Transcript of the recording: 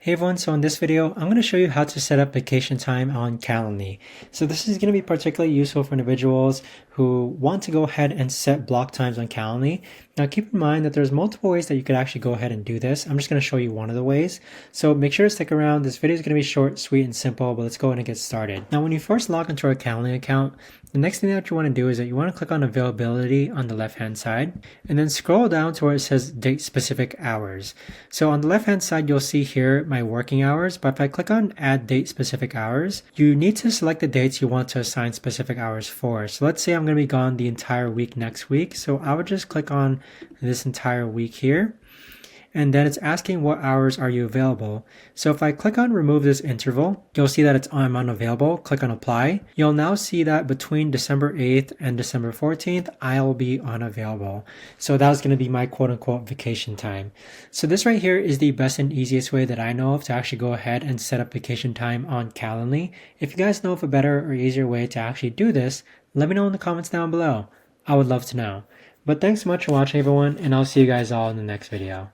Hey everyone, so in this video, I'm going to show you how to set up vacation time on Calendly. So this is going to be particularly useful for individuals who want to go ahead and set block times on Calendly. Now keep in mind that there's multiple ways that you could actually go ahead and do this. I'm just going to show you one of the ways. So make sure to stick around. This video is going to be short, sweet, and simple, but let's go ahead and get started. Now when you first log into our Calendly account, the next thing that you want to do is that you want to click on availability on the left-hand side and then scroll down to where it says date specific hours. So on the left-hand side, you'll see here my working hours, but if I click on add date specific hours, you need to select the dates you want to assign specific hours for. So let's say I'm going to be gone the entire week next week. So I would just click on this entire week here. And then it's asking what hours are you available. So if I click on remove this interval, you'll see that I'm unavailable. Click on apply. You'll now see that between December 8th and December 14th, I'll be unavailable. So that's going to be my quote unquote vacation time. So this right here is the best and easiest way that I know of to actually go ahead and set up vacation time on Calendly. If you guys know of a better or easier way to actually do this, let me know in the comments down below. I would love to know. But thanks so much for watching everyone, and I'll see you guys all in the next video.